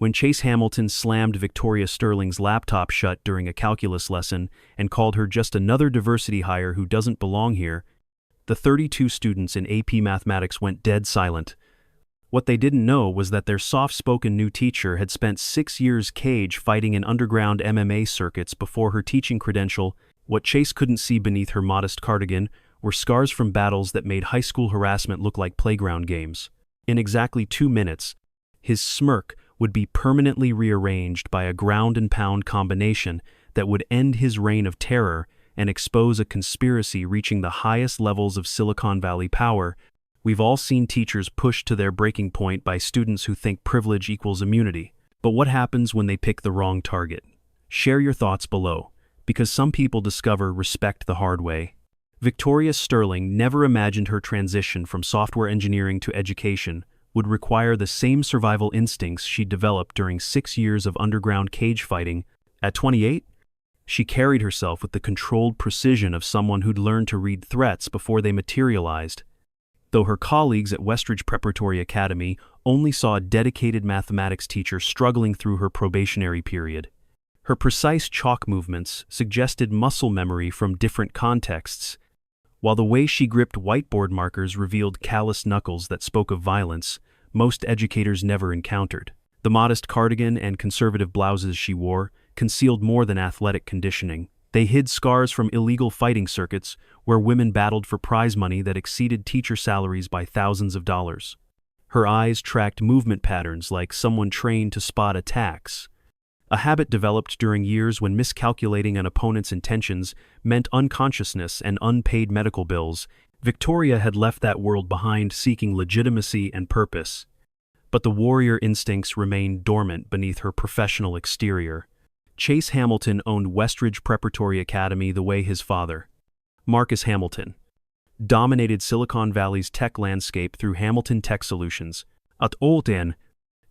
When Chase Hamilton slammed Victoria Sterling's laptop shut during a calculus lesson and called her just another diversity hire who doesn't belong here, the 32 students in AP Mathematics went dead silent. What they didn't know was that their soft-spoken new teacher had spent 6 years cage fighting in underground MMA circuits before her teaching credential. What Chase couldn't see beneath her modest cardigan were scars from battles that made high school harassment look like playground games. In exactly 2 minutes, his smirk would be permanently rearranged by a ground-and-pound combination that would end his reign of terror and expose a conspiracy reaching the highest levels of Silicon Valley power. We've all seen teachers pushed to their breaking point by students who think privilege equals immunity. But what happens when they pick the wrong target? Share your thoughts below, because some people discover respect the hard way. Victoria Sterling never imagined her transition from software engineering to education would require the same survival instincts she developed during 6 years of underground cage fighting. At 28, she carried herself with the controlled precision of someone who'd learned to read threats before they materialized. Though her colleagues at Westridge Preparatory Academy only saw a dedicated mathematics teacher struggling through her probationary period. Her precise chalk movements suggested muscle memory from different contexts, while the way she gripped whiteboard markers revealed calloused knuckles that spoke of violence most educators never encountered. The modest cardigan and conservative blouses she wore concealed more than athletic conditioning. They hid scars from illegal fighting circuits where women battled for prize money that exceeded teacher salaries by thousands of dollars. Her eyes tracked movement patterns like someone trained to spot attacks, a habit developed during years when miscalculating an opponent's intentions meant unconsciousness and unpaid medical bills. Victoria had left that world behind seeking legitimacy and purpose, but the warrior instincts remained dormant beneath her professional exterior. Chase Hamilton owned Westridge Preparatory Academy the way his father, Marcus Hamilton, dominated Silicon Valley's tech landscape through Hamilton Tech Solutions. At Olten,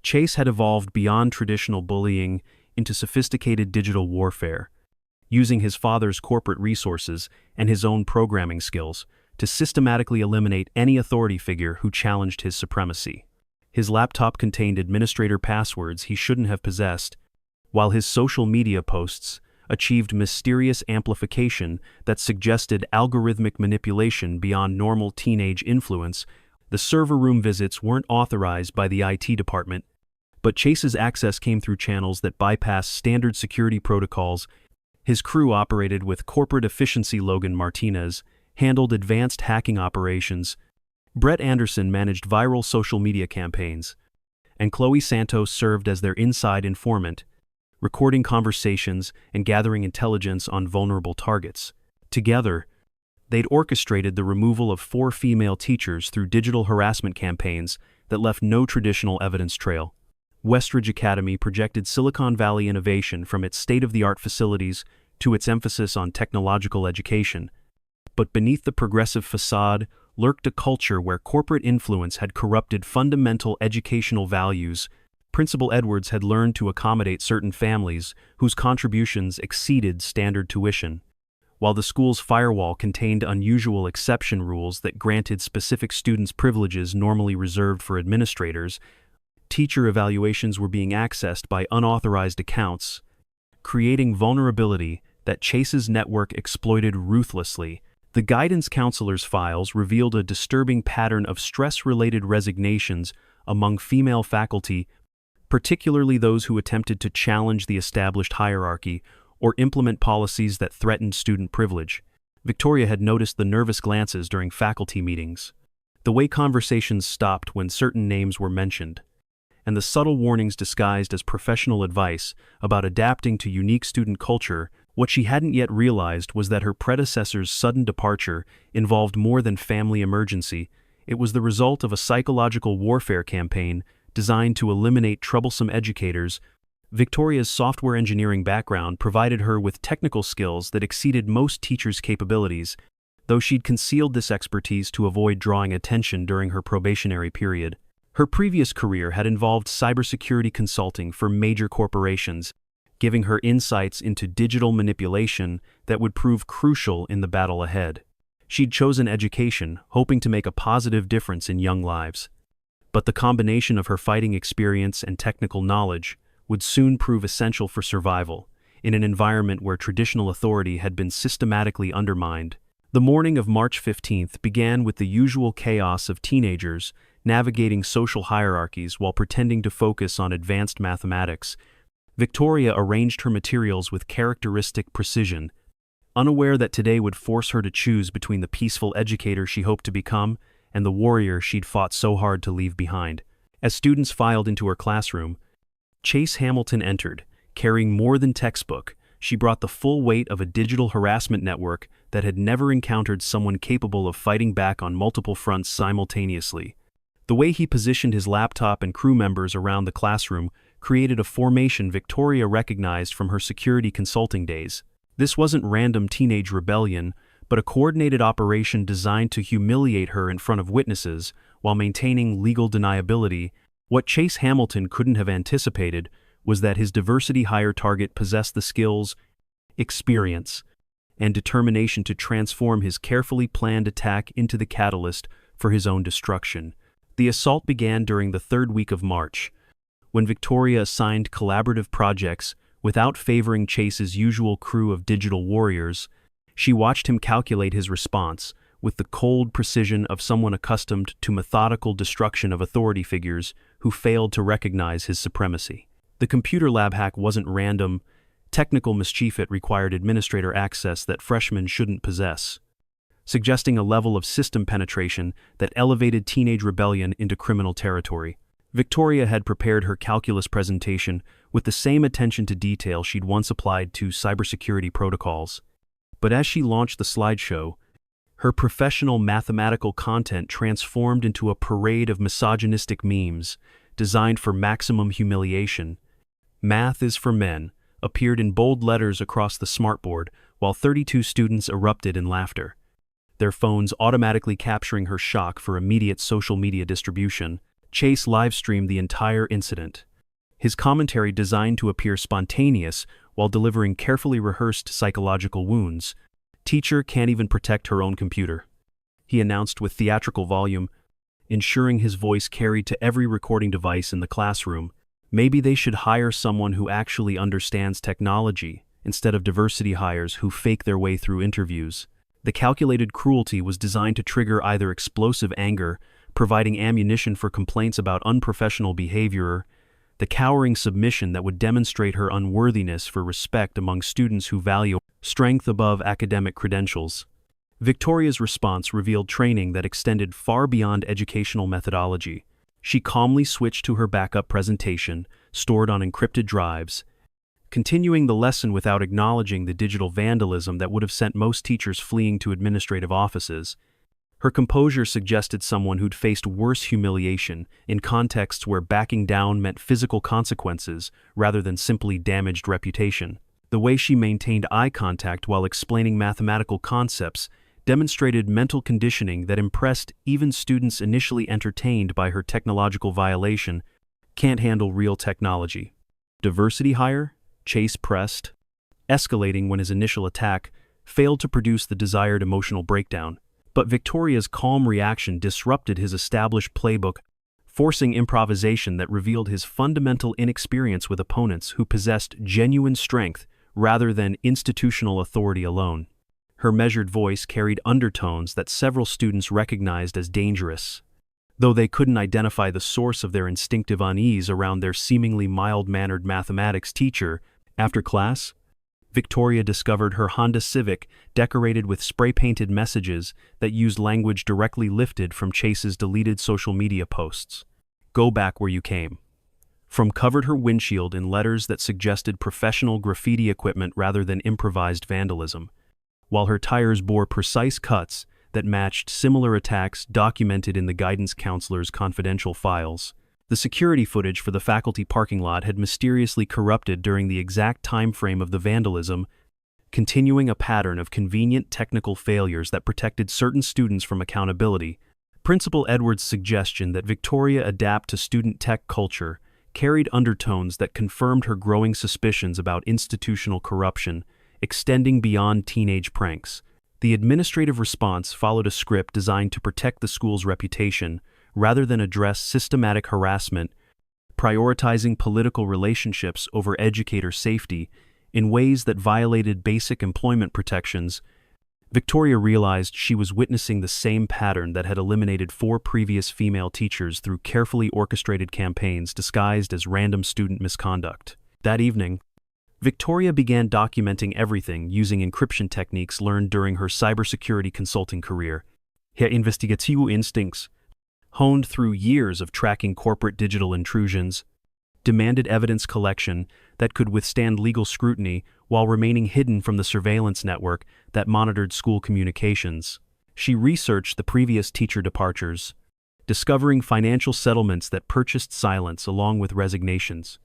Chase had evolved beyond traditional bullying into sophisticated digital warfare, using his father's corporate resources and his own programming skills to systematically eliminate any authority figure who challenged his supremacy. His laptop contained administrator passwords he shouldn't have possessed, while his social media posts achieved mysterious amplification that suggested algorithmic manipulation beyond normal teenage influence. The server room visits weren't authorized by the IT department, but Chase's access came through channels that bypassed standard security protocols. His crew operated with corporate efficiency. Logan Martinez handled advanced hacking operations. Brett Anderson managed viral social media campaigns, and Chloe Santos served as their inside informant, recording conversations and gathering intelligence on vulnerable targets. Together, they'd orchestrated the removal of 4 female teachers through digital harassment campaigns that left no traditional evidence trail. Westridge Academy projected Silicon Valley innovation from its state-of-the-art facilities to its emphasis on technological education. But beneath the progressive facade lurked a culture where corporate influence had corrupted fundamental educational values. Principal Edwards had learned to accommodate certain families whose contributions exceeded standard tuition, while the school's firewall contained unusual exception rules that granted specific students privileges normally reserved for administrators. Teacher evaluations were being accessed by unauthorized accounts, creating vulnerability that Chase's network exploited ruthlessly. The guidance counselor's files revealed a disturbing pattern of stress-related resignations among female faculty, particularly those who attempted to challenge the established hierarchy or implement policies that threatened student privilege. Victoria had noticed the nervous glances during faculty meetings, the way conversations stopped when certain names were mentioned, and the subtle warnings disguised as professional advice about adapting to unique student culture. What she hadn't yet realized was that her predecessor's sudden departure involved more than family emergency. It was the result of a psychological warfare campaign designed to eliminate troublesome educators. Victoria's software engineering background provided her with technical skills that exceeded most teachers' capabilities, though she'd concealed this expertise to avoid drawing attention during her probationary period. Her previous career had involved cybersecurity consulting for major corporations, giving her insights into digital manipulation that would prove crucial in the battle ahead. She'd chosen education, hoping to make a positive difference in young lives. but the combination of her fighting experience and technical knowledge would soon prove essential for survival in an environment where traditional authority had been systematically undermined. The morning of March 15th began with the usual chaos of teenagers navigating social hierarchies while pretending to focus on advanced mathematics. Victoria arranged her materials with characteristic precision, unaware that today would force her to choose between the peaceful educator she hoped to become and the warrior she'd fought so hard to leave behind. As students filed into her classroom, Chase Hamilton entered, carrying more than textbook. She brought the full weight of a digital harassment network that had never encountered someone capable of fighting back on multiple fronts simultaneously. The way he positioned his laptop and crew members around the classroom created a formation Victoria recognized from her security consulting days. This wasn't random teenage rebellion, but a coordinated operation designed to humiliate her in front of witnesses while maintaining legal deniability. What Chase Hamilton couldn't have anticipated was that his diversity hire target possessed the skills, experience, and determination to transform his carefully planned attack into the catalyst for his own destruction. The assault began during the third week of March, when Victoria assigned collaborative projects without favoring Chase's usual crew of digital warriors. She watched him calculate his response with the cold precision of someone accustomed to methodical destruction of authority figures who failed to recognize his supremacy. The computer lab hack wasn't random, technical mischief. It required administrator access that freshmen shouldn't possess, suggesting a level of system penetration that elevated teenage rebellion into criminal territory. Victoria had prepared her calculus presentation with the same attention to detail she'd once applied to cybersecurity protocols. But as she launched the slideshow, her professional mathematical content transformed into a parade of misogynistic memes designed for maximum humiliation. "Math is for men" appeared in bold letters across the smartboard, while 32 students erupted in laughter, their phones automatically capturing her shock for immediate social media distribution. Chase live-streamed the entire incident, his commentary designed to appear spontaneous while delivering carefully rehearsed psychological wounds. "Teacher can't even protect her own computer," he announced with theatrical volume, ensuring his voice carried to every recording device in the classroom. Maybe they should hire someone who actually understands technology, instead of diversity hires who fake their way through interviews. The calculated cruelty was designed to trigger either explosive anger, providing ammunition for complaints about unprofessional behavior, or the cowering submission that would demonstrate her unworthiness for respect among students who value strength above academic credentials. Victoria's response revealed training that extended far beyond educational methodology. She calmly switched to her backup presentation, stored on encrypted drives, continuing the lesson without acknowledging the digital vandalism that would have sent most teachers fleeing to administrative offices. Her composure suggested someone who'd faced worse humiliation in contexts where backing down meant physical consequences rather than simply damaged reputation. The way she maintained eye contact while explaining mathematical concepts demonstrated mental conditioning that impressed even students initially entertained by her technological violation. "Can't handle real technology." "Diversity hire?" Chase pressed, escalating when his initial attack failed to produce the desired emotional breakdown. But Victoria's calm reaction disrupted his established playbook, forcing improvisation that revealed his fundamental inexperience with opponents who possessed genuine strength rather than institutional authority alone. Her measured voice carried undertones that several students recognized as dangerous, though they couldn't identify the source of their instinctive unease around their seemingly mild-mannered mathematics teacher. After class, Victoria discovered her Honda Civic decorated with spray-painted messages that used language directly lifted from Chase's deleted social media posts. "Go back where you came." From covered her windshield in letters that suggested professional graffiti equipment rather than improvised vandalism, while her tires bore precise cuts that matched similar attacks documented in the guidance counselor's confidential files. The security footage for the faculty parking lot had mysteriously corrupted during the exact time frame of the vandalism, continuing a pattern of convenient technical failures that protected certain students from accountability. Principal Edwards' suggestion that Victoria adapt to student tech culture carried undertones that confirmed her growing suspicions about institutional corruption, extending beyond teenage pranks. The administrative response followed a script designed to protect the school's reputation, rather than address systematic harassment, prioritizing political relationships over educator safety in ways that violated basic employment protections. Victoria realized she was witnessing the same pattern that had eliminated 4 previous female teachers through carefully orchestrated campaigns disguised as random student misconduct. That evening, Victoria began documenting everything using encryption techniques learned during her cybersecurity consulting career. Her investigative instincts, honed through years of tracking corporate digital intrusions, demanded evidence collection that could withstand legal scrutiny while remaining hidden from the surveillance network that monitored school communications. She researched the previous teacher departures, discovering financial settlements that purchased silence along with resignations,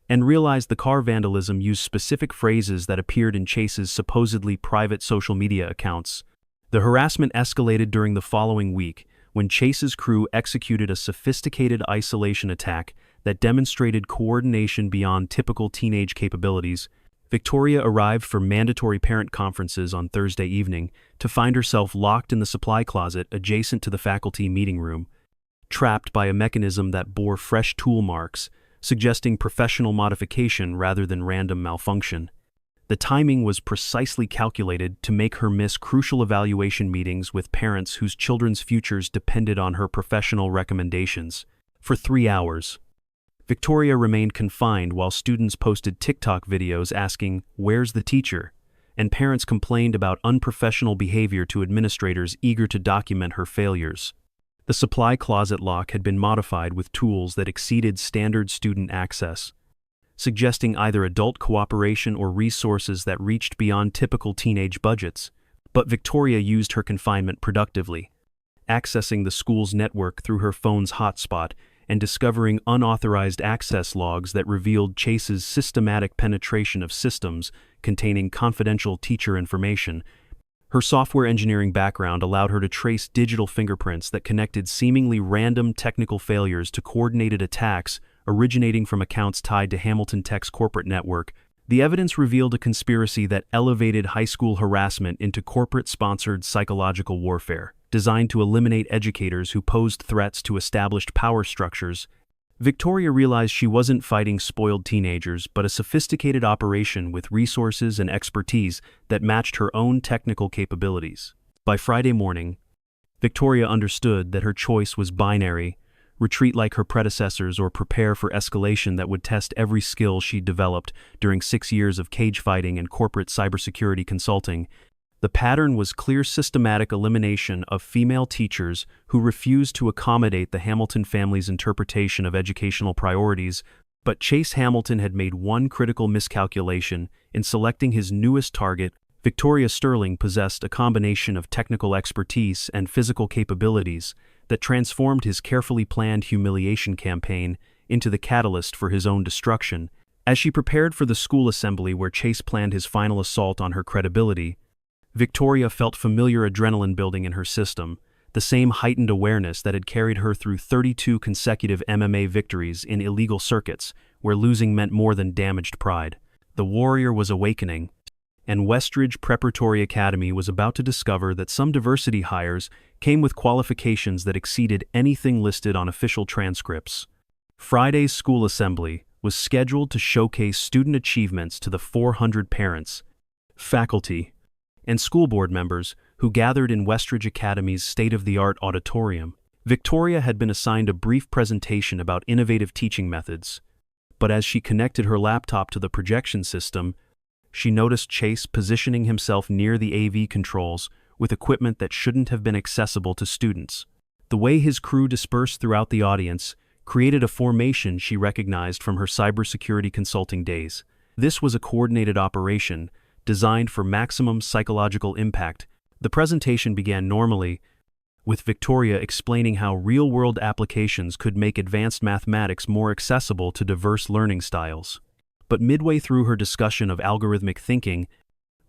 and realized the car vandalism used specific phrases that appeared in Chase's supposedly private social media accounts. The harassment escalated during the following week when Chase's crew executed a sophisticated isolation attack that demonstrated coordination beyond typical teenage capabilities. Victoria arrived for mandatory parent conferences on Thursday evening to find herself locked in the supply closet adjacent to the faculty meeting room, trapped by a mechanism that bore fresh tool marks, suggesting professional modification rather than random malfunction. The timing was precisely calculated to make her miss crucial evaluation meetings with parents whose children's futures depended on her professional recommendations. For 3 hours, Victoria remained confined while students posted TikTok videos asking, "Where's the teacher?" and parents complained about unprofessional behavior to administrators eager to document her failures. The supply closet lock had been modified with tools that exceeded standard student access, suggesting either adult cooperation or resources that reached beyond typical teenage budgets. But Victoria used her confinement productively, accessing the school's network through her phone's hotspot and discovering unauthorized access logs that revealed Chase's systematic penetration of systems containing confidential teacher information. Her software engineering background allowed her to trace digital fingerprints that connected seemingly random technical failures to coordinated attacks originating from accounts tied to Hamilton Tech's corporate network. The evidence revealed a conspiracy that elevated high school harassment into corporate-sponsored psychological warfare, designed to eliminate educators who posed threats to established power structures. Victoria realized she wasn't fighting spoiled teenagers, but a sophisticated operation with resources and expertise that matched her own technical capabilities. By Friday morning, Victoria understood that her choice was binary: retreat like her predecessors or prepare for escalation that would test every skill she'd developed during 6 years of cage fighting and corporate cybersecurity consulting. The pattern was clear: systematic elimination of female teachers who refused to accommodate the Hamilton family's interpretation of educational priorities. But Chase Hamilton had made one critical miscalculation in selecting his newest target. Victoria Sterling possessed a combination of technical expertise and physical capabilities that transformed his carefully planned humiliation campaign into the catalyst for his own destruction. As she prepared for the school assembly where Chase planned his final assault on her credibility, Victoria felt familiar adrenaline building in her system, the same heightened awareness that had carried her through 32 consecutive MMA victories in illegal circuits, where losing meant more than damaged pride. The warrior was awakening, and Westridge Preparatory Academy was about to discover that some diversity hires came with qualifications that exceeded anything listed on official transcripts. Friday's school assembly was scheduled to showcase student achievements to the 400 parents, faculty, and school board members who gathered in Westridge Academy's state-of-the-art auditorium. Victoria had been assigned a brief presentation about innovative teaching methods, but as she connected her laptop to the projection system, she noticed Chase positioning himself near the AV controls with equipment that shouldn't have been accessible to students. The way his crew dispersed throughout the audience created a formation she recognized from her cybersecurity consulting days. This was a coordinated operation designed for maximum psychological impact. The presentation began normally, with Victoria explaining how real-world applications could make advanced mathematics more accessible to diverse learning styles. But midway through her discussion of algorithmic thinking,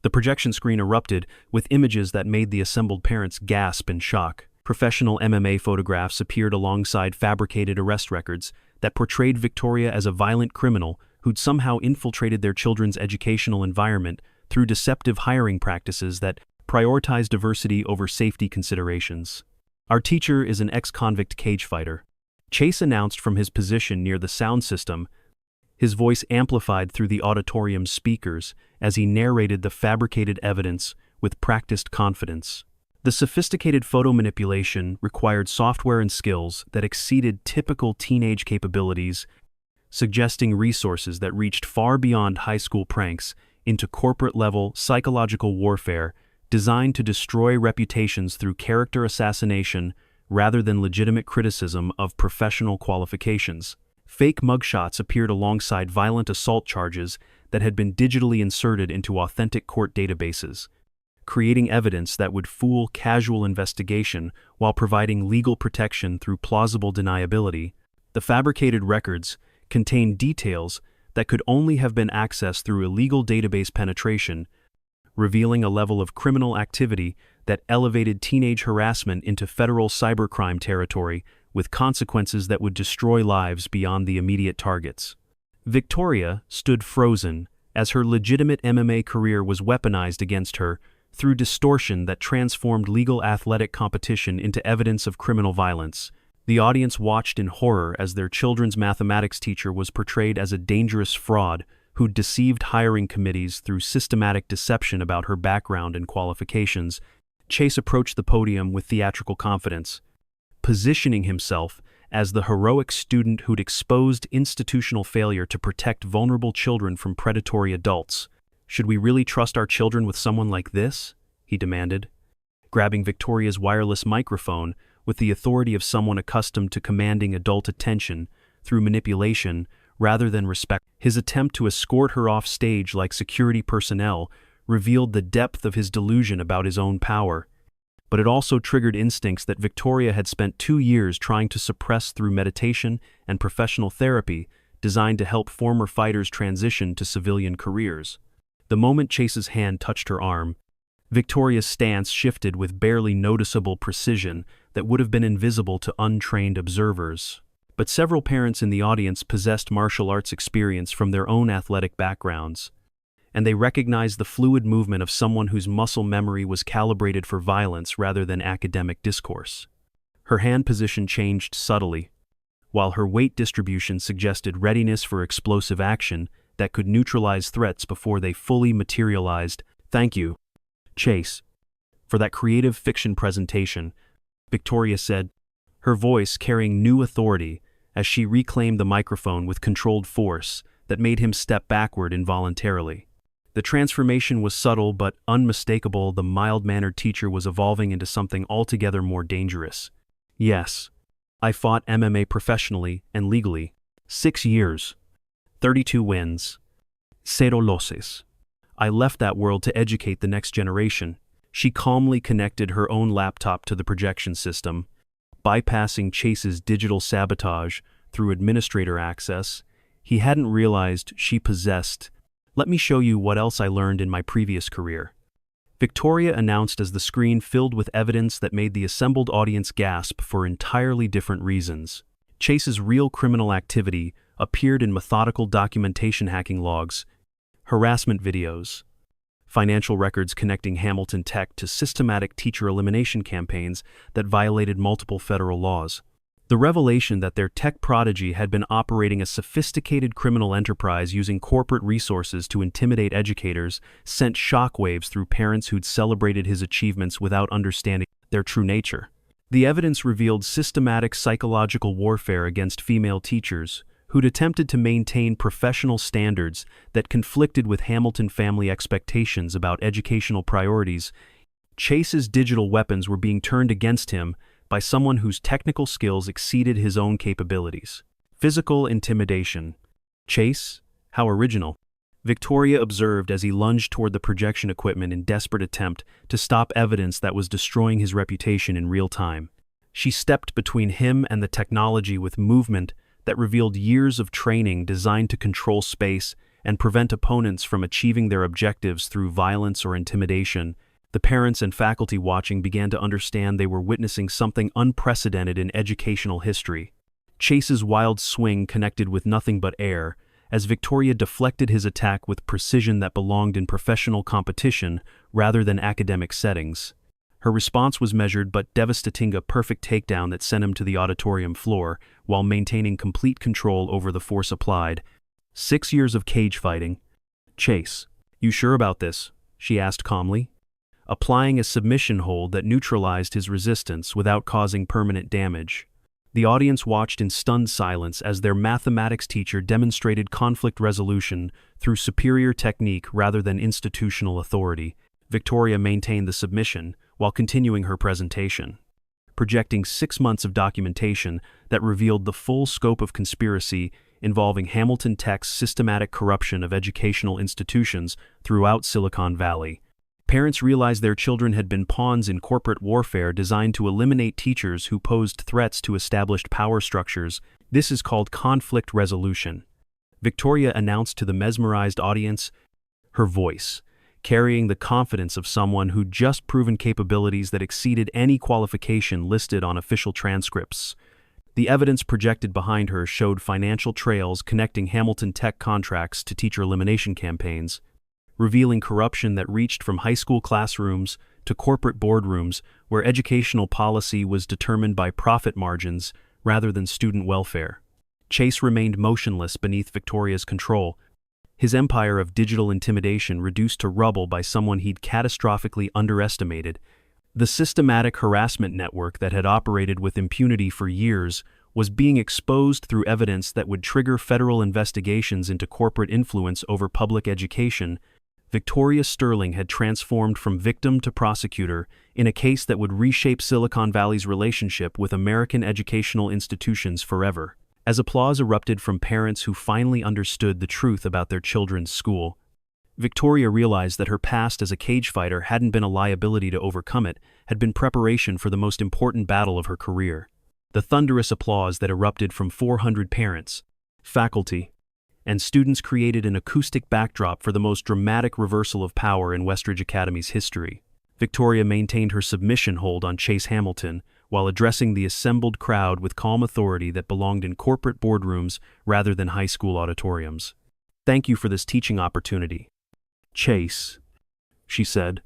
the projection screen erupted with images that made the assembled parents gasp in shock. Professional MMA photographs appeared alongside fabricated arrest records that portrayed Victoria as a violent criminal who'd somehow infiltrated their children's educational environment through deceptive hiring practices that prioritized diversity over safety considerations. Our teacher is an ex-convict cage fighter. Chase announced from his position near the sound system, his voice amplified through the auditorium's speakers as he narrated the fabricated evidence with practiced confidence. The sophisticated photo manipulation required software and skills that exceeded typical teenage capabilities, suggesting resources that reached far beyond high school pranks into corporate-level psychological warfare designed to destroy reputations through character assassination rather than legitimate criticism of professional qualifications. Fake mugshots appeared alongside violent assault charges that had been digitally inserted into authentic court databases, creating evidence that would fool casual investigation while providing legal protection through plausible deniability. The fabricated records contained details that could only have been accessed through illegal database penetration, revealing a level of criminal activity that elevated teenage harassment into federal cybercrime territory with consequences that would destroy lives beyond the immediate targets. Victoria stood frozen as her legitimate MMA career was weaponized against her through distortion that transformed legal athletic competition into evidence of criminal violence. The audience watched in horror as their children's mathematics teacher was portrayed as a dangerous fraud who'd deceived hiring committees through systematic deception about her background and qualifications. Chase approached the podium with theatrical confidence, positioning himself as the heroic student who'd exposed institutional failure to protect vulnerable children from predatory adults. "Should we really trust our children with someone like this?" he demanded, grabbing Victoria's wireless microphone with the authority of someone accustomed to commanding adult attention through manipulation rather than respect. His attempt to escort her off stage like security personnel revealed the depth of his delusion about his own power, but it also triggered instincts that Victoria had spent 2 years trying to suppress through meditation and professional therapy designed to help former fighters transition to civilian careers. The moment Chase's hand touched her arm, Victoria's stance shifted with barely noticeable precision that would have been invisible to untrained observers. But several parents in the audience possessed martial arts experience from their own athletic backgrounds, and they recognized the fluid movement of someone whose muscle memory was calibrated for violence rather than academic discourse. Her hand position changed subtly, while her weight distribution suggested readiness for explosive action that could neutralize threats before they fully materialized. "Thank you, Chase, for that creative fiction presentation," Victoria said, her voice carrying new authority as she reclaimed the microphone with controlled force that made him step backward involuntarily. The transformation was subtle but unmistakable. The mild-mannered teacher was evolving into something altogether more dangerous. "Yes, I fought MMA professionally and legally. 6 years. 32 wins. 0 losses. I left that world to educate the next generation." She calmly connected her own laptop to the projection system, bypassing Chase's digital sabotage through administrator access he hadn't realized she possessed. "Let me show you what else I learned in my previous career," Victoria announced as the screen filled with evidence that made the assembled audience gasp for entirely different reasons. Chase's real criminal activity appeared in methodical documentation hacking logs, harassment videos, financial records connecting Hamilton Tech to systematic teacher elimination campaigns that violated multiple federal laws. The revelation that their tech prodigy had been operating a sophisticated criminal enterprise using corporate resources to intimidate educators sent shockwaves through parents who'd celebrated his achievements without understanding their true nature. The evidence revealed systematic psychological warfare against female teachers who'd attempted to maintain professional standards that conflicted with Hamilton family expectations about educational priorities. Chase's digital weapons were being turned against him by someone whose technical skills exceeded his own capabilities. Physical intimidation. "Chase, how original," Victoria observed as he lunged toward the projection equipment in desperate attempt to stop evidence that was destroying his reputation in real time. She stepped between him and the technology with movement that revealed years of training designed to control space and prevent opponents from achieving their objectives through violence or intimidation. The parents and faculty watching began to understand they were witnessing something unprecedented in educational history. Chase's wild swing connected with nothing but air, as Victoria deflected his attack with precision that belonged in professional competition rather than academic settings. Her response was measured but devastating, a perfect takedown that sent him to the auditorium floor while maintaining complete control over the force applied. 6 years of cage fighting. Chase, you sure about this? She asked calmly, applying a submission hold that neutralized his resistance without causing permanent damage. The audience watched in stunned silence as their mathematics teacher demonstrated conflict resolution through superior technique rather than institutional authority. Victoria maintained the submission while continuing her presentation, projecting 6 months of documentation that revealed the full scope of conspiracy involving Hamilton Tech's systematic corruption of educational institutions throughout Silicon Valley. Parents realized their children had been pawns in corporate warfare designed to eliminate teachers who posed threats to established power structures. This is called conflict resolution. Victoria announced to the mesmerized audience, her voice carrying the confidence of someone who'd just proven capabilities that exceeded any qualification listed on official transcripts. The evidence projected behind her showed financial trails connecting Hamilton Tech contracts to teacher elimination campaigns, revealing corruption that reached from high school classrooms to corporate boardrooms where educational policy was determined by profit margins rather than student welfare. Chase remained motionless beneath Victoria's control, his empire of digital intimidation reduced to rubble by someone he'd catastrophically underestimated. The systematic harassment network that had operated with impunity for years was being exposed through evidence that would trigger federal investigations into corporate influence over public education. Victoria Sterling had transformed from victim to prosecutor in a case that would reshape Silicon Valley's relationship with American educational institutions forever. As applause erupted from parents who finally understood the truth about their children's school, Victoria realized that her past as a cage fighter hadn't been a liability to overcome, it had been preparation for the most important battle of her career. The thunderous applause that erupted from 400 parents, faculty, and students created an acoustic backdrop for the most dramatic reversal of power in Westridge Academy's history. Victoria maintained her submission hold on Chase Hamilton while addressing the assembled crowd with calm authority that belonged in corporate boardrooms rather than high school auditoriums. "Thank you for this teaching opportunity, Chase," she said,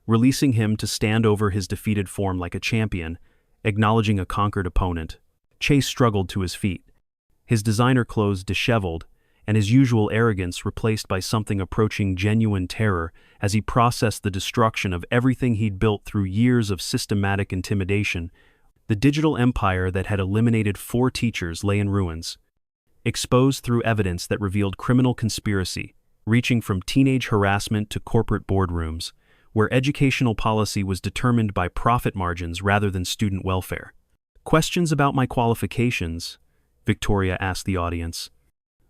releasing him to stand over his defeated form like a champion, acknowledging a conquered opponent. Chase struggled to his feet, his designer clothes disheveled, and his usual arrogance replaced by something approaching genuine terror as he processed the destruction of everything he'd built through years of systematic intimidation. The digital empire that had eliminated 4 teachers lay in ruins, exposed through evidence that revealed criminal conspiracy, reaching from teenage harassment to corporate boardrooms, where educational policy was determined by profit margins rather than student welfare. "Questions about my qualifications?" Victoria asked the audience,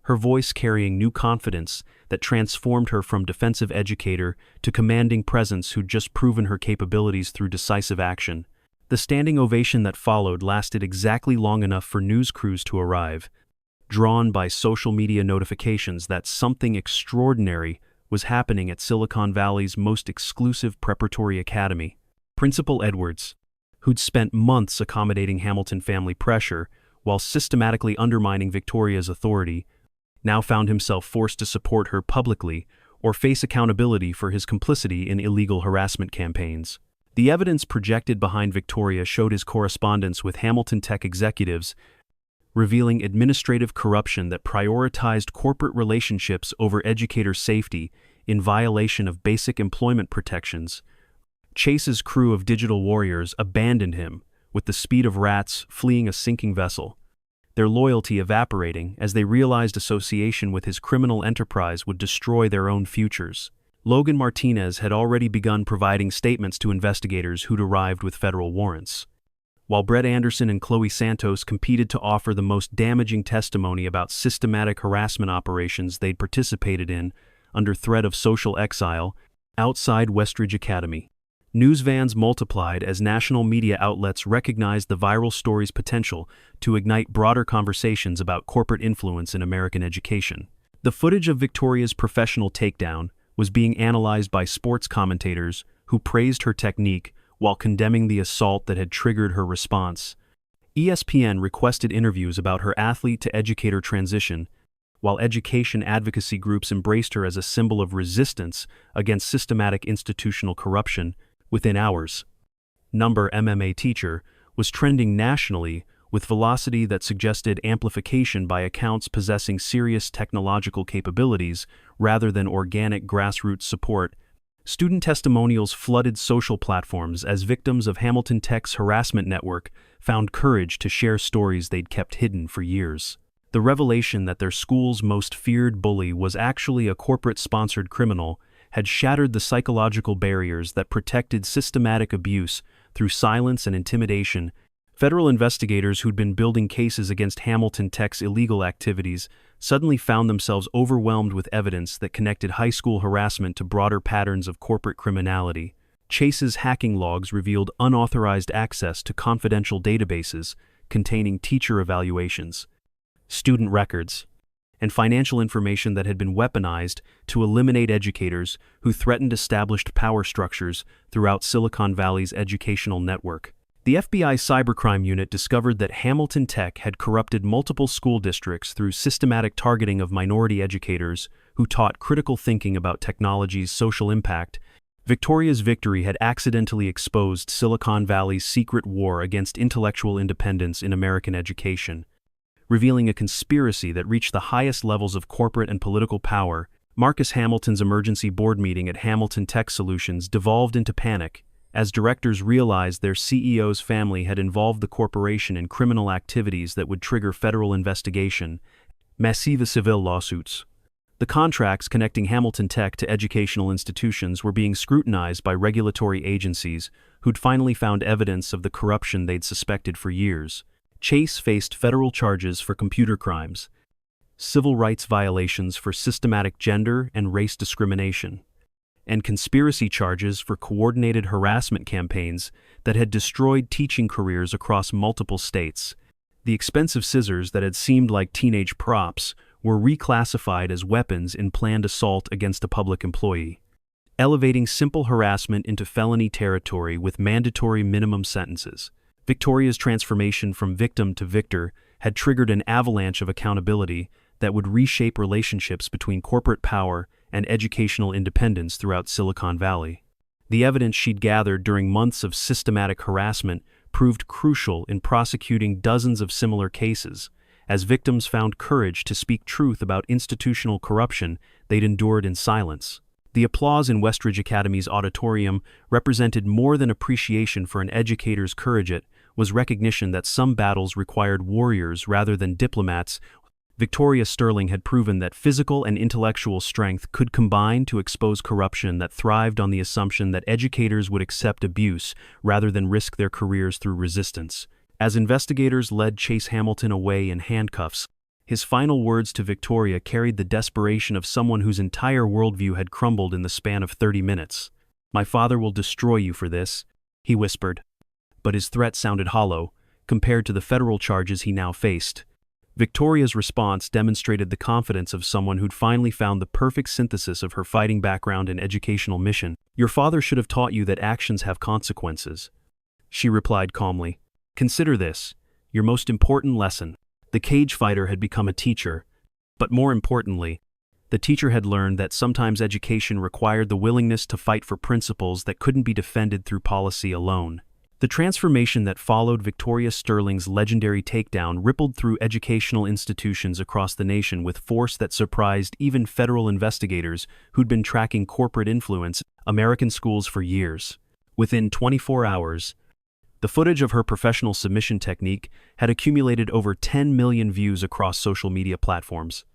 her voice carrying new confidence that transformed her from defensive educator to commanding presence who'd just proven her capabilities through decisive action. The standing ovation that followed lasted exactly long enough for news crews to arrive, drawn by social media notifications that something extraordinary was happening at Silicon Valley's most exclusive preparatory academy. Principal Edwards, who'd spent months accommodating Hamilton family pressure while systematically undermining Victoria's authority, now found himself forced to support her publicly or face accountability for his complicity in illegal harassment campaigns. The evidence projected behind Victoria showed his correspondence with Hamilton Tech executives, revealing administrative corruption that prioritized corporate relationships over educator safety in violation of basic employment protections. Chase's crew of digital warriors abandoned him with the speed of rats fleeing a sinking vessel, their loyalty evaporating as they realized association with his criminal enterprise would destroy their own futures. Logan Martinez had already begun providing statements to investigators who'd arrived with federal warrants, while Brett Anderson and Chloe Santos competed to offer the most damaging testimony about systematic harassment operations they'd participated in under threat of social exile outside Westridge Academy. News vans multiplied as national media outlets recognized the viral story's potential to ignite broader conversations about corporate influence in American education. The footage of Victoria's professional takedown was being analyzed by sports commentators who praised her technique while condemning the assault that had triggered her response. ESPN requested interviews about her athlete-to-educator transition, while education advocacy groups embraced her as a symbol of resistance against systematic institutional corruption. Within hours, number MMA teacher was trending nationally with velocity that suggested amplification by accounts possessing serious technological capabilities rather than organic grassroots support. Student testimonials flooded social platforms as victims of Hamilton Tech's harassment network found courage to share stories they'd kept hidden for years. The revelation that their school's most feared bully was actually a corporate-sponsored criminal had shattered the psychological barriers that protected systematic abuse through silence and intimidation. Federal investigators who'd been building cases against Hamilton Tech's illegal activities suddenly found themselves overwhelmed with evidence that connected high school harassment to broader patterns of corporate criminality. Chase's hacking logs revealed unauthorized access to confidential databases containing teacher evaluations, student records, and financial information that had been weaponized to eliminate educators who threatened established power structures throughout Silicon Valley's educational network. The FBI cybercrime unit discovered that Hamilton Tech had corrupted multiple school districts through systematic targeting of minority educators who taught critical thinking about technology's social impact. Victoria's victory had accidentally exposed Silicon Valley's secret war against intellectual independence in American education, revealing a conspiracy that reached the highest levels of corporate and political power. Marcus Hamilton's emergency board meeting at Hamilton Tech Solutions devolved into panic as directors realized their CEO's family had involved the corporation in criminal activities that would trigger federal investigation, massive civil lawsuits. The contracts connecting Hamilton Tech to educational institutions were being scrutinized by regulatory agencies who'd finally found evidence of the corruption they'd suspected for years. Chase faced federal charges for computer crimes, civil rights violations for systematic gender and race discrimination, and conspiracy charges for coordinated harassment campaigns that had destroyed teaching careers across multiple states. The expensive scissors that had seemed like teenage props were reclassified as weapons in planned assault against a public employee, elevating simple harassment into felony territory with mandatory minimum sentences. Victoria's transformation from victim to victor had triggered an avalanche of accountability that would reshape relationships between corporate power and educational independence throughout Silicon Valley. The evidence she'd gathered during months of systematic harassment proved crucial in prosecuting dozens of similar cases, as victims found courage to speak truth about institutional corruption they'd endured in silence. The applause in Westridge Academy's auditorium represented more than appreciation for an educator's courage. It was recognition that some battles required warriors rather than diplomats. Victoria Sterling had proven that physical and intellectual strength could combine to expose corruption that thrived on the assumption that educators would accept abuse rather than risk their careers through resistance. As investigators led Chase Hamilton away in handcuffs, his final words to Victoria carried the desperation of someone whose entire worldview had crumbled in the span of 30 minutes. "My father will destroy you for this," he whispered. But his threat sounded hollow compared to the federal charges he now faced. Victoria's response demonstrated the confidence of someone who'd finally found the perfect synthesis of her fighting background and educational mission. "Your father should have taught you that actions have consequences," she replied calmly. "Consider this, your most important lesson." The cage fighter had become a teacher, but more importantly, the teacher had learned that sometimes education required the willingness to fight for principles that couldn't be defended through policy alone. The transformation that followed Victoria Sterling's legendary takedown rippled through educational institutions across the nation with force that surprised even federal investigators who'd been tracking corporate influence in American schools for years. Within 24 hours, the footage of her professional submission technique had accumulated over 10 million views across social media platforms,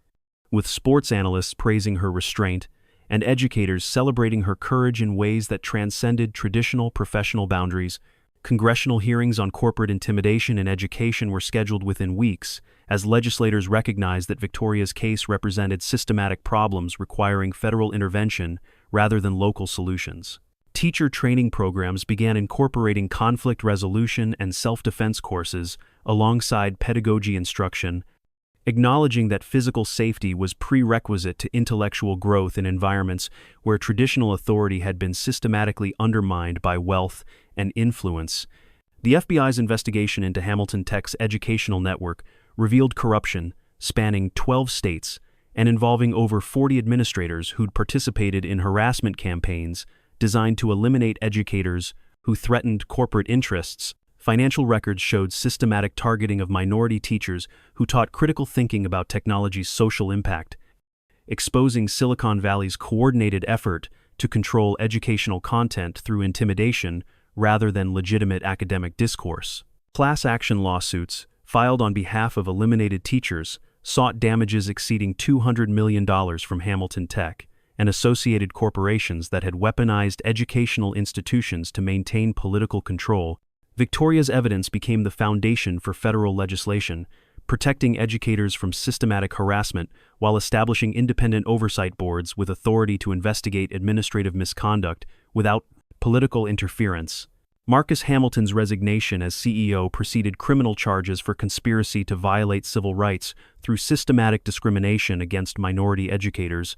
with sports analysts praising her restraint and educators celebrating her courage in ways that transcended traditional professional boundaries. Congressional hearings on corporate intimidation in education were scheduled within weeks, as legislators recognized that Victoria's case represented systematic problems requiring federal intervention rather than local solutions. Teacher training programs began incorporating conflict resolution and self-defense courses alongside pedagogy instruction, acknowledging that physical safety was prerequisite to intellectual growth in environments where traditional authority had been systematically undermined by wealth and influence. The FBI's investigation into Hamilton Tech's educational network revealed corruption spanning 12 states and involving over 40 administrators who'd participated in harassment campaigns designed to eliminate educators who threatened corporate interests. Financial records showed systematic targeting of minority teachers who taught critical thinking about technology's social impact, exposing Silicon Valley's coordinated effort to control educational content through intimidation rather than legitimate academic discourse. Class action lawsuits, filed on behalf of eliminated teachers, sought damages exceeding $200 million from Hamilton Tech and associated corporations that had weaponized educational institutions to maintain political control. Victoria's evidence became the foundation for federal legislation, protecting educators from systematic harassment while establishing independent oversight boards with authority to investigate administrative misconduct without political interference. Marcus Hamilton's resignation as CEO preceded criminal charges for conspiracy to violate civil rights through systematic discrimination against minority educators.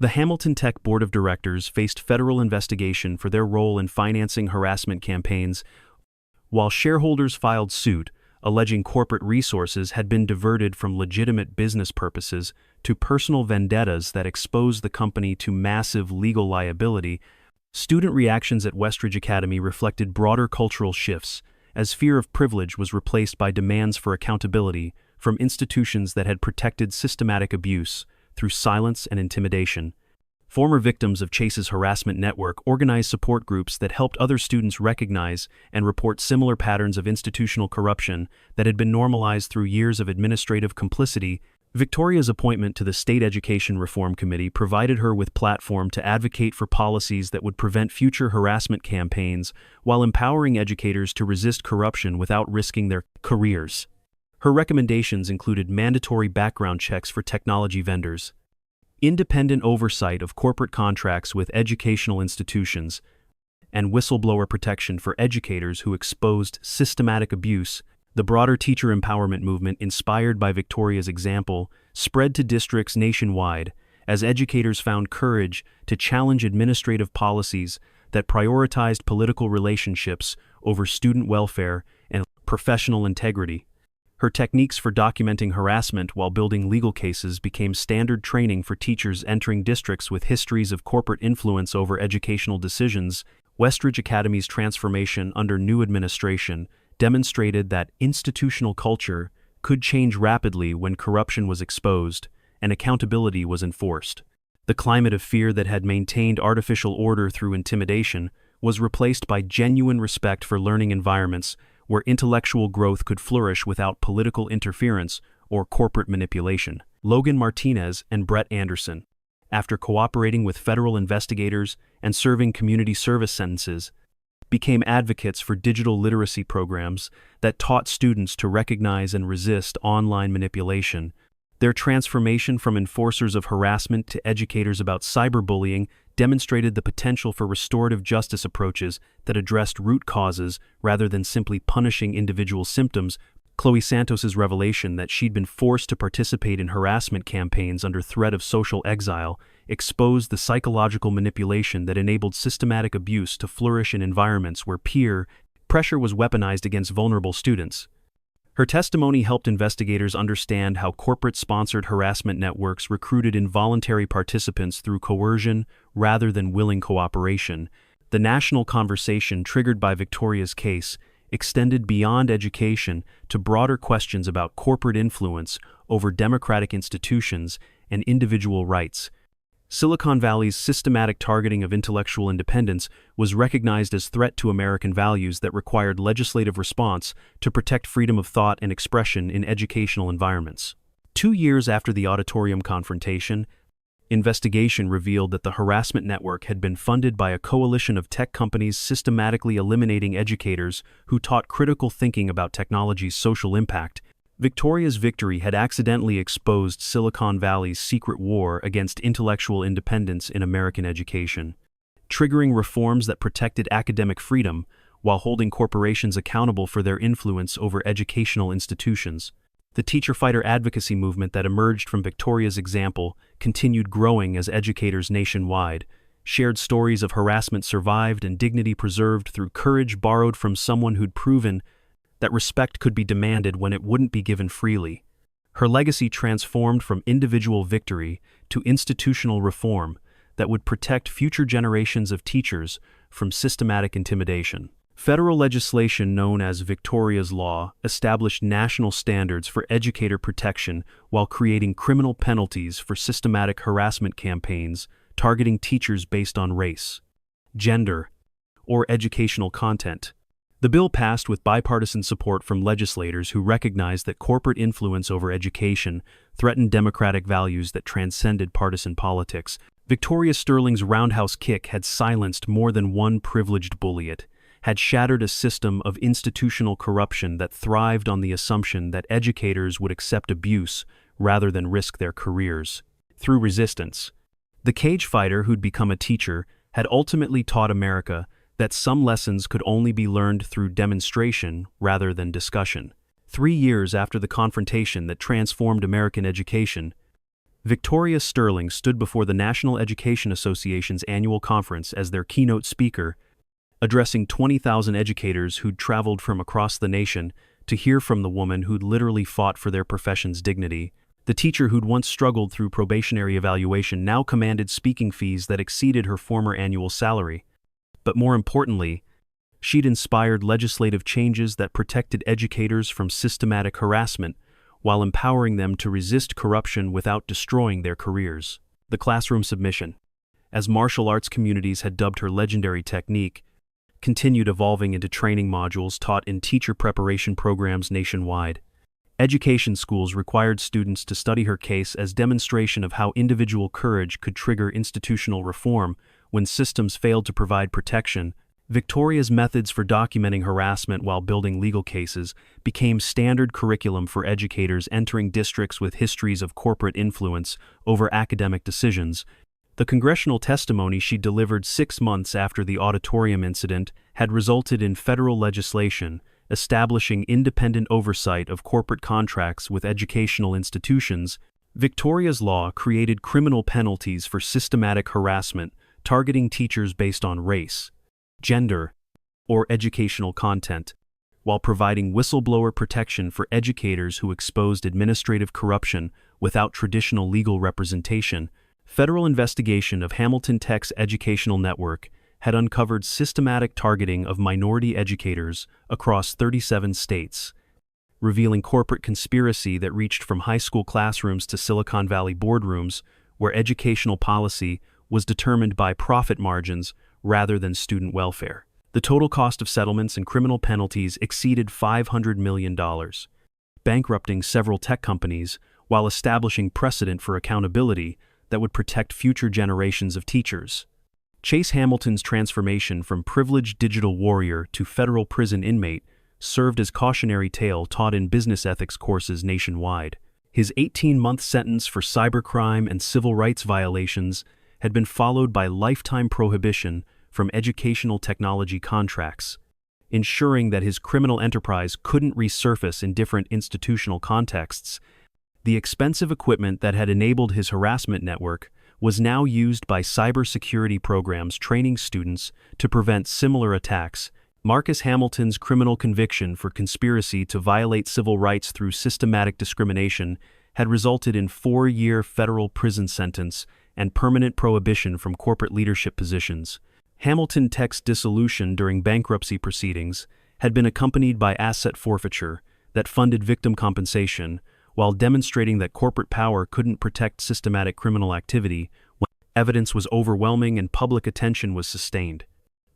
The Hamilton Tech Board of Directors faced federal investigation for their role in financing harassment campaigns, while shareholders filed suit, alleging corporate resources had been diverted from legitimate business purposes to personal vendettas that exposed the company to massive legal liability. Student reactions at Westridge Academy reflected broader cultural shifts, as fear of privilege was replaced by demands for accountability from institutions that had protected systematic abuse through silence and intimidation. Former victims of Chase's harassment network organized support groups that helped other students recognize and report similar patterns of institutional corruption that had been normalized through years of administrative complicity. Victoria's appointment to the State Education Reform Committee provided her with platform to advocate for policies that would prevent future harassment campaigns while empowering educators to resist corruption without risking their careers. Her recommendations included mandatory background checks for technology vendors, independent oversight of corporate contracts with educational institutions, and whistleblower protection for educators who exposed systematic abuse. The broader teacher empowerment movement, inspired by Victoria's example, spread to districts nationwide as educators found courage to challenge administrative policies that prioritized political relationships over student welfare and professional integrity. Her techniques for documenting harassment while building legal cases became standard training for teachers entering districts with histories of corporate influence over educational decisions. Westridge Academy's transformation under new administration demonstrated that institutional culture could change rapidly when corruption was exposed and accountability was enforced. The climate of fear that had maintained artificial order through intimidation was replaced by genuine respect for learning environments where intellectual growth could flourish without political interference or corporate manipulation. Logan Martinez and Brett Anderson, after cooperating with federal investigators and serving community service sentences, became advocates for digital literacy programs that taught students to recognize and resist online manipulation. Their transformation from enforcers of harassment to educators about cyberbullying demonstrated the potential for restorative justice approaches that addressed root causes rather than simply punishing individual symptoms. Chloe Santos's revelation that she'd been forced to participate in harassment campaigns under threat of social exile exposed the psychological manipulation that enabled systematic abuse to flourish in environments where peer pressure was weaponized against vulnerable students. Her testimony helped investigators understand how corporate-sponsored harassment networks recruited involuntary participants through coercion rather than willing cooperation. The national conversation triggered by Victoria's case extended beyond education to broader questions about corporate influence over democratic institutions and individual rights. Silicon Valley's systematic targeting of intellectual independence was recognized as a threat to American values that required legislative response to protect freedom of thought and expression in educational environments. 2 years after the auditorium confrontation, investigation revealed that the harassment network had been funded by a coalition of tech companies systematically eliminating educators who taught critical thinking about technology's social impact. Victoria's victory had accidentally exposed Silicon Valley's secret war against intellectual independence in American education, triggering reforms that protected academic freedom while holding corporations accountable for their influence over educational institutions. The teacher fighter advocacy movement that emerged from Victoria's example continued growing as educators nationwide shared stories of harassment survived and dignity preserved through courage borrowed from someone who'd proven that respect could be demanded when it wouldn't be given freely. Her legacy transformed from individual victory to institutional reform that would protect future generations of teachers from systematic intimidation. Federal legislation known as Victoria's Law established national standards for educator protection while creating criminal penalties for systematic harassment campaigns targeting teachers based on race, gender, or educational content. The bill passed with bipartisan support from legislators who recognized that corporate influence over education threatened democratic values that transcended partisan politics. Victoria Sterling's roundhouse kick had silenced more than one privileged bully. It had shattered a system of institutional corruption that thrived on the assumption that educators would accept abuse rather than risk their careers. Through resistance, the cage fighter who'd become a teacher had ultimately taught America that some lessons could only be learned through demonstration rather than discussion. 3 years after the confrontation that transformed American education, Victoria Sterling stood before the National Education Association's annual conference as their keynote speaker, addressing 20,000 educators who'd traveled from across the nation to hear from the woman who'd literally fought for their profession's dignity. The teacher who'd once struggled through probationary evaluation now commanded speaking fees that exceeded her former annual salary. But more importantly, she'd inspired legislative changes that protected educators from systematic harassment while empowering them to resist corruption without destroying their careers. The classroom submission, as martial arts communities had dubbed her legendary technique, continued evolving into training modules taught in teacher preparation programs nationwide. Education schools required students to study her case as demonstration of how individual courage could trigger institutional reform when systems failed to provide protection. Victoria's methods for documenting harassment while building legal cases became standard curriculum for educators entering districts with histories of corporate influence over academic decisions. The congressional testimony she delivered 6 months after the auditorium incident had resulted in federal legislation establishing independent oversight of corporate contracts with educational institutions. Victoria's law created criminal penalties for systematic harassment targeting teachers based on race, gender, or educational content, while providing whistleblower protection for educators who exposed administrative corruption without traditional legal representation. Federal investigation of Hamilton Tech's educational network had uncovered systematic targeting of minority educators across 37 states, revealing corporate conspiracy that reached from high school classrooms to Silicon Valley boardrooms, where educational policy was determined by profit margins rather than student welfare. The total cost of settlements and criminal penalties exceeded $500 million, bankrupting several tech companies while establishing precedent for accountability that would protect future generations of teachers. Chase Hamilton's transformation from privileged digital warrior to federal prison inmate served as cautionary tale taught in business ethics courses nationwide. His 18-month sentence for cybercrime and civil rights violations had been followed by lifetime prohibition from educational technology contracts, ensuring that his criminal enterprise couldn't resurface in different institutional contexts. The expensive equipment that had enabled his harassment network was now used by cybersecurity programs training students to prevent similar attacks. Marcus Hamilton's criminal conviction for conspiracy to violate civil rights through systematic discrimination had resulted in 4-year federal prison sentence and permanent prohibition from corporate leadership positions. Hamilton Tech's dissolution during bankruptcy proceedings had been accompanied by asset forfeiture that funded victim compensation, while demonstrating that corporate power couldn't protect systematic criminal activity when evidence was overwhelming and public attention was sustained.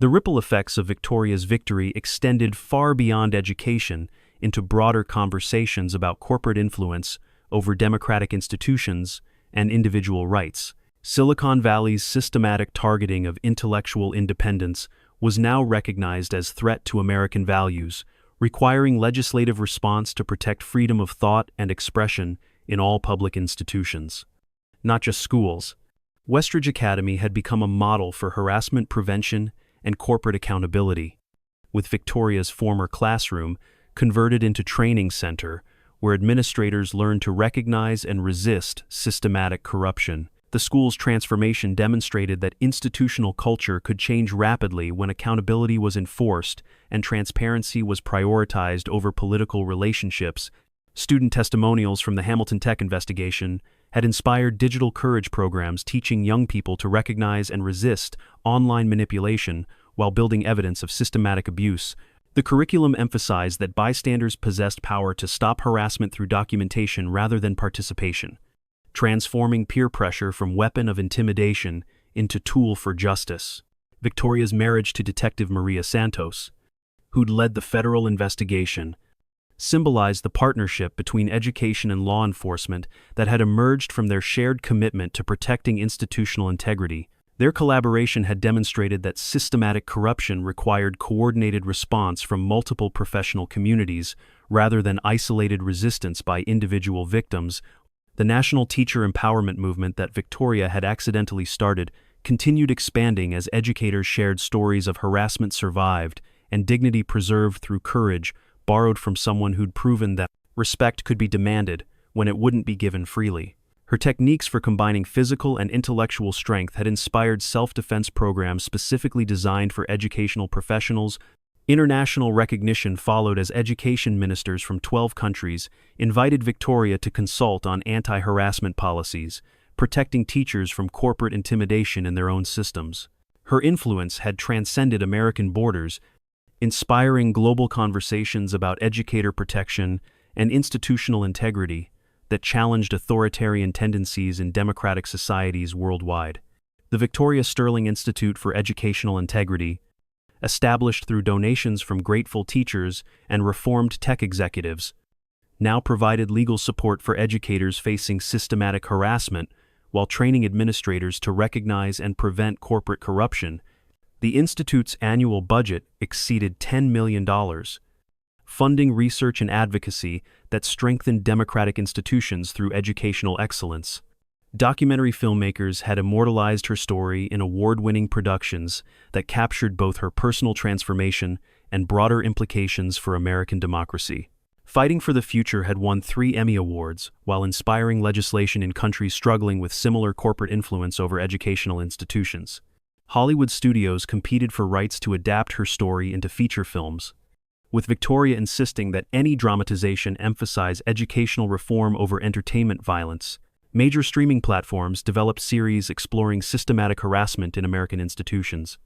The ripple effects of Victoria's victory extended far beyond education into broader conversations about corporate influence over democratic institutions and individual rights. Silicon Valley's systematic targeting of intellectual independence was now recognized as a threat to American values, requiring legislative response to protect freedom of thought and expression in all public institutions. Not just schools. Westridge Academy had become a model for harassment prevention and corporate accountability, with Victoria's former classroom converted into training center where administrators learned to recognize and resist systematic corruption. The school's transformation demonstrated that institutional culture could change rapidly when accountability was enforced and transparency was prioritized over political relationships. Student testimonials from the Hamilton Tech investigation had inspired digital courage programs teaching young people to recognize and resist online manipulation while building evidence of systematic abuse. The curriculum emphasized that bystanders possessed power to stop harassment through documentation rather than participation, transforming peer pressure from weapon of intimidation into tool for justice. Victoria's marriage to Detective Maria Santos, who'd led the federal investigation, symbolized the partnership between education and law enforcement that had emerged from their shared commitment to protecting institutional integrity. Their collaboration had demonstrated that systematic corruption required coordinated response from multiple professional communities rather than isolated resistance by individual victims. The national teacher empowerment movement that Victoria had accidentally started continued expanding as educators shared stories of harassment survived and dignity preserved through courage borrowed from someone who'd proven that respect could be demanded when it wouldn't be given freely. Her techniques for combining physical and intellectual strength had inspired self-defense programs specifically designed for educational professionals. International recognition followed as education ministers from 12 countries invited Victoria to consult on anti-harassment policies, protecting teachers from corporate intimidation in their own systems. Her influence had transcended American borders, inspiring global conversations about educator protection and institutional integrity that challenged authoritarian tendencies in democratic societies worldwide. The Victoria Sterling Institute for Educational Integrity, established through donations from grateful teachers and reformed tech executives, now provided legal support for educators facing systematic harassment while training administrators to recognize and prevent corporate corruption. The Institute's annual budget exceeded $10 million, funding research and advocacy that strengthened democratic institutions through educational excellence. Documentary filmmakers had immortalized her story in award-winning productions that captured both her personal transformation and broader implications for American democracy. Fighting for the Future had won 3 Emmy Awards, while inspiring legislation in countries struggling with similar corporate influence over educational institutions. Hollywood studios competed for rights to adapt her story into feature films, with Victoria insisting that any dramatization emphasize educational reform over entertainment violence. Major streaming platforms developed series exploring systematic harassment in American institutions,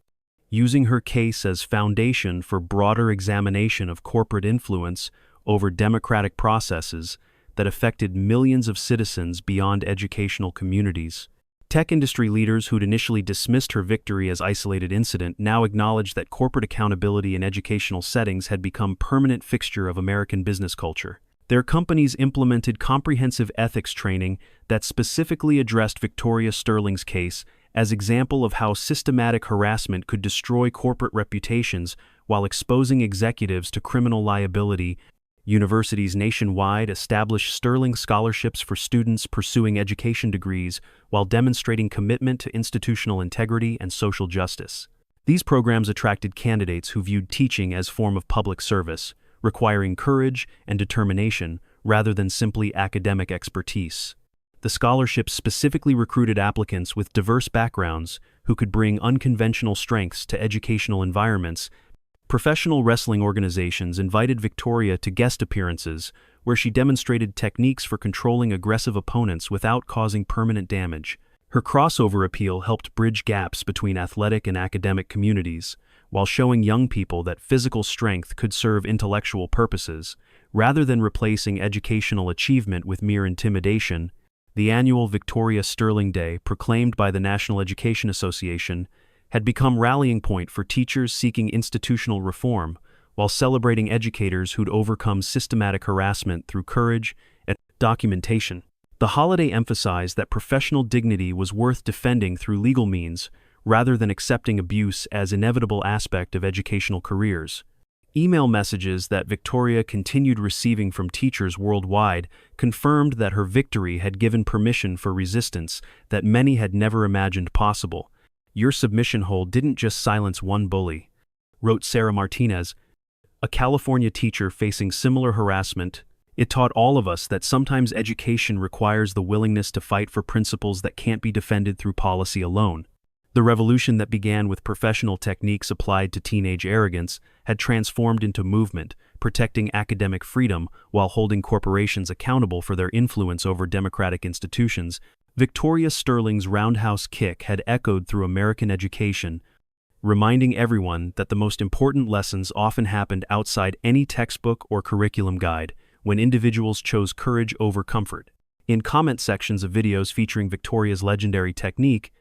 using her case as foundation for broader examination of corporate influence over democratic processes that affected millions of citizens beyond educational communities. Tech industry leaders who'd initially dismissed her victory as isolated incident now acknowledged that corporate accountability in educational settings had become permanent fixture of American business culture. Their companies implemented comprehensive ethics training that specifically addressed Victoria Sterling's case as example of how systematic harassment could destroy corporate reputations while exposing executives to criminal liability. Universities nationwide established Sterling scholarships for students pursuing education degrees while demonstrating commitment to institutional integrity and social justice. These programs attracted candidates who viewed teaching as a form of public service, requiring courage and determination rather than simply academic expertise. The scholarships specifically recruited applicants with diverse backgrounds who could bring unconventional strengths to educational environments. Professional wrestling organizations invited Victoria to guest appearances where she demonstrated techniques for controlling aggressive opponents without causing permanent damage. Her crossover appeal helped bridge gaps between athletic and academic communities, while showing young people that physical strength could serve intellectual purposes, rather than replacing educational achievement with mere intimidation. The annual Victoria Sterling Day, proclaimed by the National Education Association, had become rallying point for teachers seeking institutional reform, while celebrating educators who'd overcome systematic harassment through courage and documentation. The holiday emphasized that professional dignity was worth defending through legal means, rather than accepting abuse as an inevitable aspect of educational careers. Email messages that Victoria continued receiving from teachers worldwide confirmed that her victory had given permission for resistance that many had never imagined possible. "Your submission hold didn't just silence one bully," wrote Sarah Martinez, a California teacher facing similar harassment. "It taught all of us that sometimes education requires the willingness to fight for principles that can't be defended through policy alone." The revolution that began with professional techniques applied to teenage arrogance had transformed into movement, protecting academic freedom while holding corporations accountable for their influence over democratic institutions. Victoria Sterling's roundhouse kick had echoed through American education, reminding everyone that the most important lessons often happened outside any textbook or curriculum guide, when individuals chose courage over comfort. In comment sections of videos featuring Victoria's legendary technique,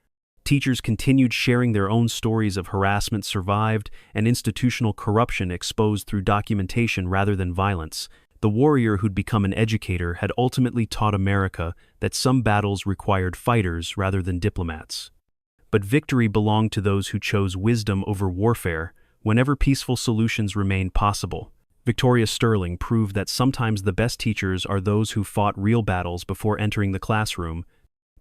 teachers continued sharing their own stories of harassment survived and institutional corruption exposed through documentation rather than violence. The warrior who'd become an educator had ultimately taught America that some battles required fighters rather than diplomats. But victory belonged to those who chose wisdom over warfare whenever peaceful solutions remained possible. Victoria Sterling proved that sometimes the best teachers are those who fought real battles before entering the classroom,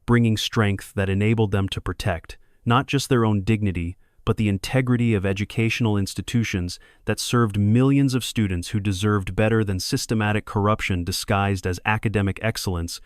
bringing strength that enabled them to protect not just their own dignity, but the integrity of educational institutions that served millions of students who deserved better than systematic corruption disguised as academic excellence.